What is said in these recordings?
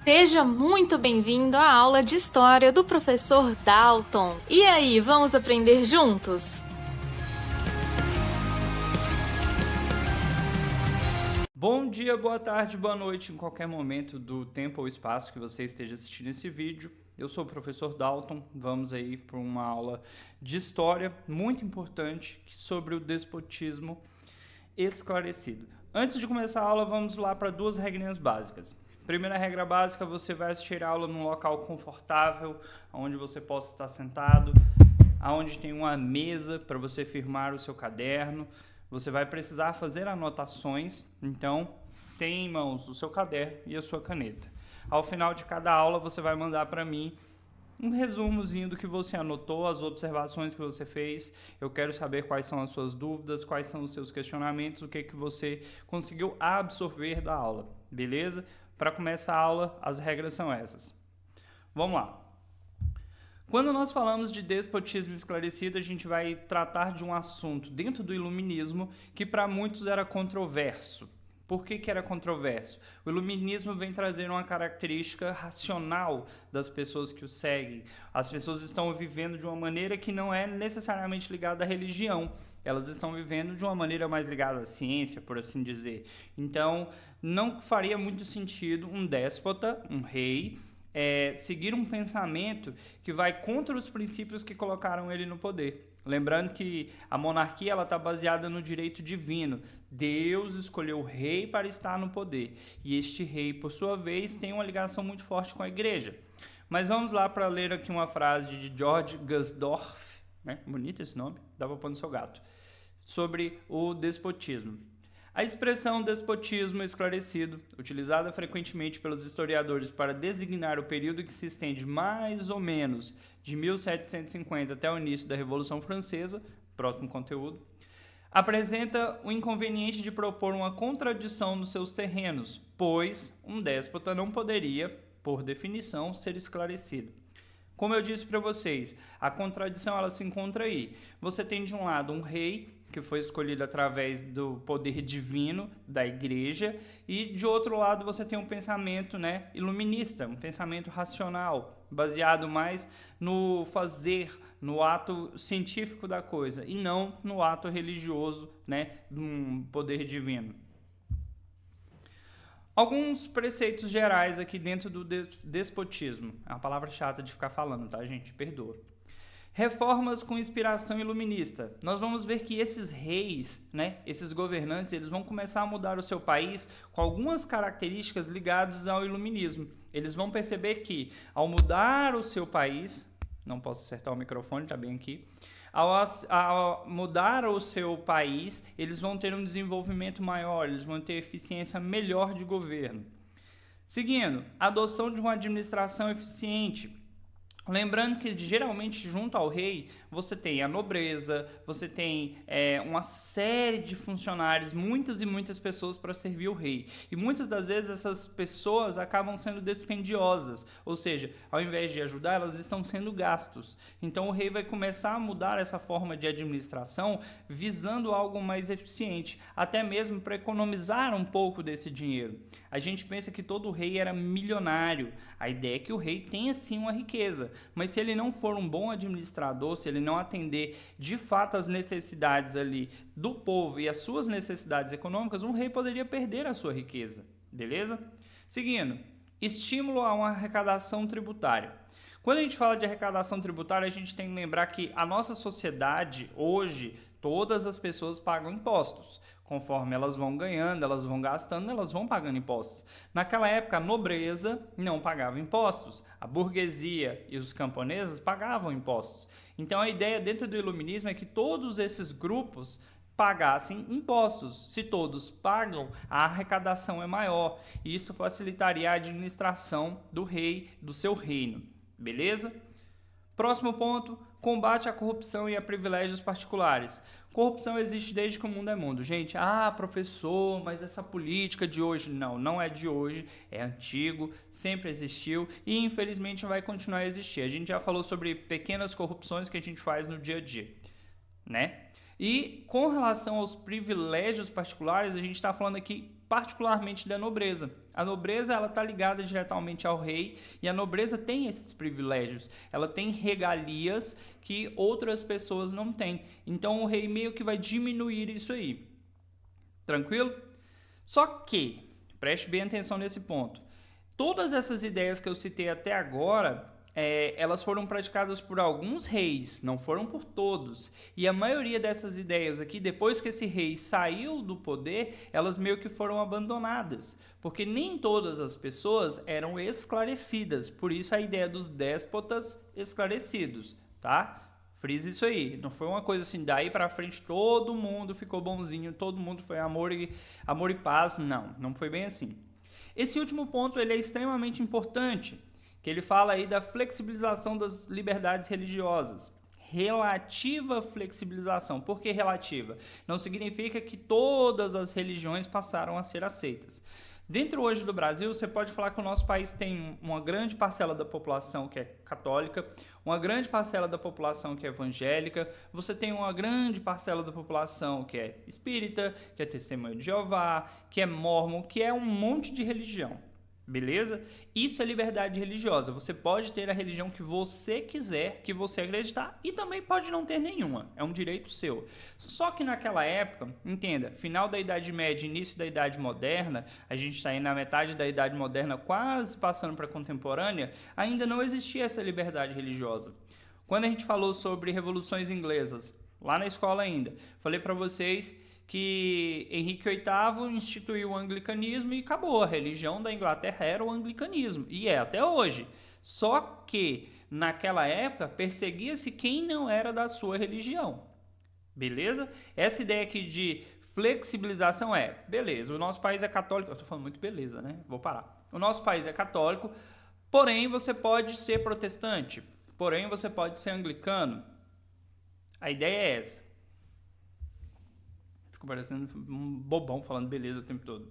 Seja muito bem-vindo à aula de História do professor Dalton. E aí, vamos aprender juntos? Bom dia, boa tarde, boa noite, em qualquer momento do tempo ou espaço que você esteja assistindo esse vídeo. Eu sou o professor Dalton, vamos aí para uma aula de História muito importante sobre o despotismo esclarecido. Antes de começar a aula, vamos lá para duas regrinhas básicas. Primeira regra básica, você vai assistir a aula num local confortável, onde você possa estar sentado, onde tem uma mesa para você firmar o seu caderno. Você vai precisar fazer anotações, então tenha em mãos o seu caderno e a sua caneta. Ao final de cada aula, você vai mandar para mim um resumozinho do que você anotou, as observações que você fez. Eu quero saber quais são as suas dúvidas, quais são os seus questionamentos, o que você conseguiu absorver da aula, beleza? Para começar a aula, as regras são essas. Vamos lá. Quando nós falamos de despotismo esclarecido, a gente vai tratar de um assunto dentro do iluminismo que para muitos era controverso. Por que era controverso? O iluminismo vem trazer uma característica racional das pessoas que o seguem. As pessoas estão vivendo de uma maneira que não é necessariamente ligada à religião. Elas estão vivendo de uma maneira mais ligada à ciência, por assim dizer. Então, não faria muito sentido um déspota, um rei, seguir um pensamento que vai contra os princípios que colocaram ele no poder. Lembrando que a monarquia está baseada no direito divino. Deus escolheu o rei para estar no poder. E este rei, por sua vez, tem uma ligação muito forte com a igreja. Mas vamos lá para ler aqui uma frase de George Gusdorf, né? Bonito esse nome, dá para pôr no seu gato, sobre o despotismo. A expressão despotismo esclarecido, utilizada frequentemente pelos historiadores para designar o período que se estende mais ou menos de 1750 até o início da Revolução Francesa, próximo conteúdo, apresenta o inconveniente de propor uma contradição nos seus terrenos, pois um déspota não poderia, por definição, ser esclarecido. Como eu disse para vocês, a contradição ela se encontra aí. Você tem de um lado um rei que foi escolhido através do poder divino da igreja e de outro lado você tem um pensamento, iluminista, um pensamento racional, baseado mais no fazer, no ato científico da coisa e não no ato religioso, de um poder divino. Alguns preceitos gerais aqui dentro do despotismo. É uma palavra chata de ficar falando, tá, gente? Perdoa. Reformas com inspiração iluminista. Nós vamos ver que esses reis, esses governantes, eles vão começar a mudar o seu país com algumas características ligadas ao iluminismo. Eles vão perceber que, ao mudar o seu país, não posso acertar o microfone, está bem aqui, ao mudar o seu país, eles vão ter um desenvolvimento maior, eles vão ter eficiência melhor de governo. Seguindo, adoção de uma administração eficiente. Lembrando que geralmente junto ao rei você tem a nobreza, você tem uma série de funcionários, muitas e muitas pessoas para servir o rei. E muitas das vezes essas pessoas acabam sendo dispendiosas, ou seja, ao invés de ajudar, elas estão sendo gastos. Então o rei vai começar a mudar essa forma de administração visando algo mais eficiente, até mesmo para economizar um pouco desse dinheiro. A gente pensa que todo rei era milionário, a ideia é que o rei tenha sim uma riqueza, mas se ele não for um bom administrador, se ele não atender de fato as necessidades ali do povo e as suas necessidades econômicas, um rei poderia perder a sua riqueza, beleza? Seguindo, estímulo a uma arrecadação tributária. Quando a gente fala de arrecadação tributária, a gente tem que lembrar que a nossa sociedade hoje, todas as pessoas pagam impostos. Conforme elas vão ganhando, elas vão gastando, elas vão pagando impostos. Naquela época, a nobreza não pagava impostos. A burguesia e os camponeses pagavam impostos. Então, a ideia dentro do iluminismo é que todos esses grupos pagassem impostos. Se todos pagam, a arrecadação é maior. E isso facilitaria a administração do rei, do seu reino. Beleza? Próximo ponto, combate à corrupção e a privilégios particulares. Corrupção existe desde que o mundo é mundo. Gente, professor, mas essa política de hoje, não é de hoje, é antigo, sempre existiu e infelizmente vai continuar a existir. A gente já falou sobre pequenas corrupções que a gente faz no dia a dia, E com relação aos privilégios particulares, a gente está falando aqui particularmente da nobreza. A nobreza ela está ligada diretamente ao rei e a nobreza tem esses privilégios. Ela tem regalias que outras pessoas não têm. Então o rei meio que vai diminuir isso aí. Tranquilo? Só que, preste bem atenção nesse ponto. Todas essas ideias que eu citei até agora, elas foram praticadas por alguns reis, não foram por todos. E a maioria dessas ideias aqui, depois que esse rei saiu do poder, elas meio que foram abandonadas. Porque nem todas as pessoas eram esclarecidas. Por isso a ideia dos déspotas esclarecidos, tá? Frise isso aí. Não foi uma coisa assim, daí pra frente todo mundo ficou bonzinho, todo mundo foi amor e paz. Não foi bem assim. Esse último ponto ele é extremamente importante, que ele fala aí da flexibilização das liberdades religiosas. Relativa flexibilização. Por que relativa? Não significa que todas as religiões passaram a ser aceitas. Dentro hoje do Brasil, você pode falar que o nosso país tem uma grande parcela da população que é católica, uma grande parcela da população que é evangélica, você tem uma grande parcela da população que é espírita, que é testemunho de Jeová, que é mórmon, que é um monte de religião. Beleza? Isso é liberdade religiosa. Você pode ter a religião que você quiser, que você acreditar, e também pode não ter nenhuma. É um direito seu. Só que naquela época, entenda, final da Idade Média, início da Idade Moderna, a gente está aí na metade da Idade Moderna, quase passando para a contemporânea, ainda não existia essa liberdade religiosa. Quando a gente falou sobre revoluções inglesas, lá na escola ainda, falei para vocês que Henrique VIII instituiu o anglicanismo e acabou. A religião da Inglaterra era o anglicanismo, e é até hoje. Só que, naquela época, perseguia-se quem não era da sua religião. Beleza? Essa ideia aqui de flexibilização beleza, o nosso país é católico. Eu tô falando muito beleza, né? Vou parar. O nosso país é católico, porém você pode ser protestante, porém você pode ser anglicano. A ideia é essa. Fico parecendo um bobão falando beleza o tempo todo.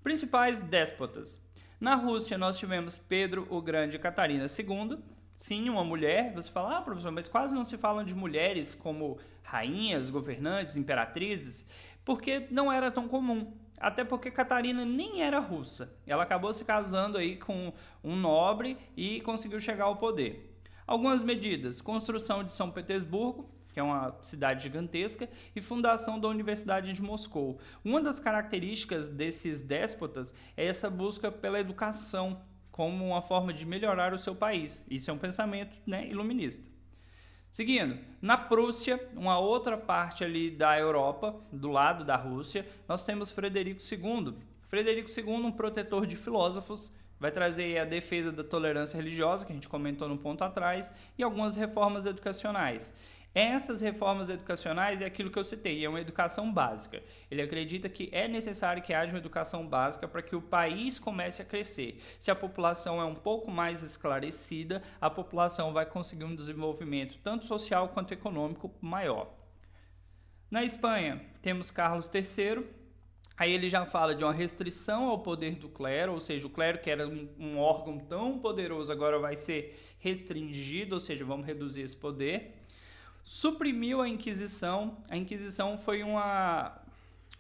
Principais déspotas. Na Rússia nós tivemos Pedro o Grande e Catarina II. Sim, uma mulher. Você fala, professor, mas quase não se falam de mulheres como rainhas, governantes, imperatrizes, porque não era tão comum. Até porque Catarina nem era russa. Ela acabou se casando aí com um nobre e conseguiu chegar ao poder. Algumas medidas. Construção de São Petersburgo, que é uma cidade gigantesca, e fundação da Universidade de Moscou. Uma das características desses déspotas é essa busca pela educação como uma forma de melhorar o seu país. Isso é um pensamento, iluminista. Seguindo, na Prússia, uma outra parte ali da Europa, do lado da Rússia, nós temos Frederico II. Frederico II, um protetor de filósofos, vai trazer a defesa da tolerância religiosa, que a gente comentou no ponto atrás, e algumas reformas educacionais. Essas reformas educacionais é aquilo que eu citei, é uma educação básica. Ele acredita que é necessário que haja uma educação básica para que o país comece a crescer. Se a população é um pouco mais esclarecida, a população vai conseguir um desenvolvimento tanto social quanto econômico maior. Na Espanha, temos Carlos III. Aí ele já fala de uma restrição ao poder do clero, ou seja, o clero que era um órgão tão poderoso agora vai ser restringido, ou seja, vamos reduzir esse poder. Suprimiu a Inquisição. A Inquisição foi uma...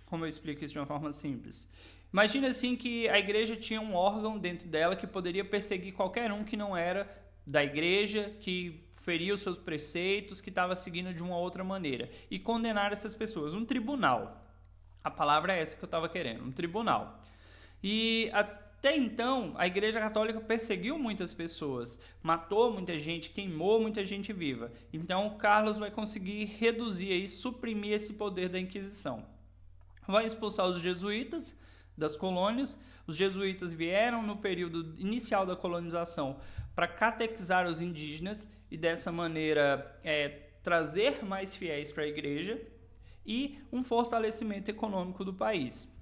Como eu explico isso de uma forma simples? Imagina assim que a igreja tinha um órgão dentro dela que poderia perseguir qualquer um que não era da igreja, que feria os seus preceitos, que estava seguindo de uma outra maneira. E condenar essas pessoas. Um tribunal. A palavra é essa que eu estava querendo. Um tribunal. E até então, a Igreja Católica perseguiu muitas pessoas, matou muita gente, queimou muita gente viva. Então, Carlos vai conseguir reduzir e suprimir esse poder da Inquisição. Vai expulsar os jesuítas das colônias. Os jesuítas vieram no período inicial da colonização para catequizar os indígenas e, dessa maneira, trazer mais fiéis para a igreja e um fortalecimento econômico do país.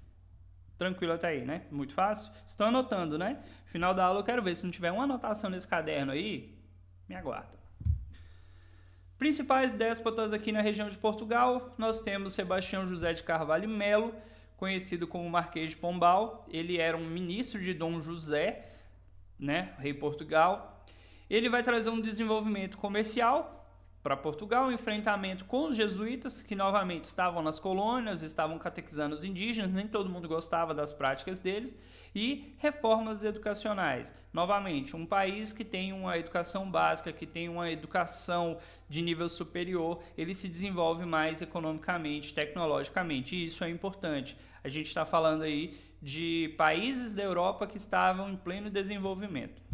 Tranquilo até aí, né? Muito fácil? Estão anotando, né? Final da aula eu quero ver. Se não tiver uma anotação nesse caderno aí, me aguarda. Principais déspotas aqui na região de Portugal, nós temos Sebastião José de Carvalho e Melo, conhecido como Marquês de Pombal. Ele era um ministro de Dom José, rei Portugal. Ele vai trazer um desenvolvimento comercial, para Portugal, um enfrentamento com os jesuítas, que novamente estavam nas colônias, estavam catequizando os indígenas, nem todo mundo gostava das práticas deles, e reformas educacionais. Novamente, um país que tem uma educação básica, que tem uma educação de nível superior, ele se desenvolve mais economicamente, tecnologicamente, e isso é importante. A gente está falando aí de países da Europa que estavam em pleno desenvolvimento.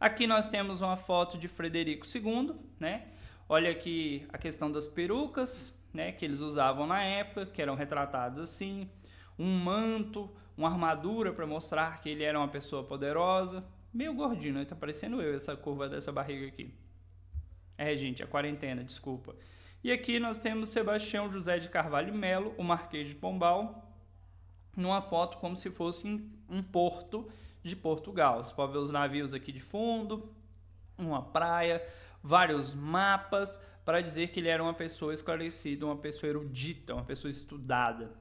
Aqui nós temos uma foto de Frederico II, né? Olha aqui a questão das perucas, né, que eles usavam na época, que eram retratados assim, um manto, uma armadura para mostrar que ele era uma pessoa poderosa, meio gordinho, né? Tá parecendo eu, essa curva dessa barriga aqui. Gente, a quarentena, desculpa. E aqui nós temos Sebastião José de Carvalho e Melo, o Marquês de Pombal, numa foto como se fosse um porto de Portugal. Você pode ver os navios aqui de fundo, uma praia, vários mapas, para dizer que ele era uma pessoa esclarecida, uma pessoa erudita, uma pessoa estudada.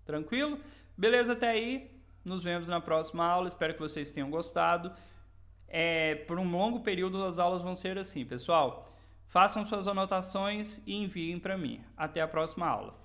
Tranquilo? Beleza até aí? Nos vemos na próxima aula, espero que vocês tenham gostado. Por um longo período as aulas vão ser assim, pessoal. Façam suas anotações e enviem para mim. Até a próxima aula.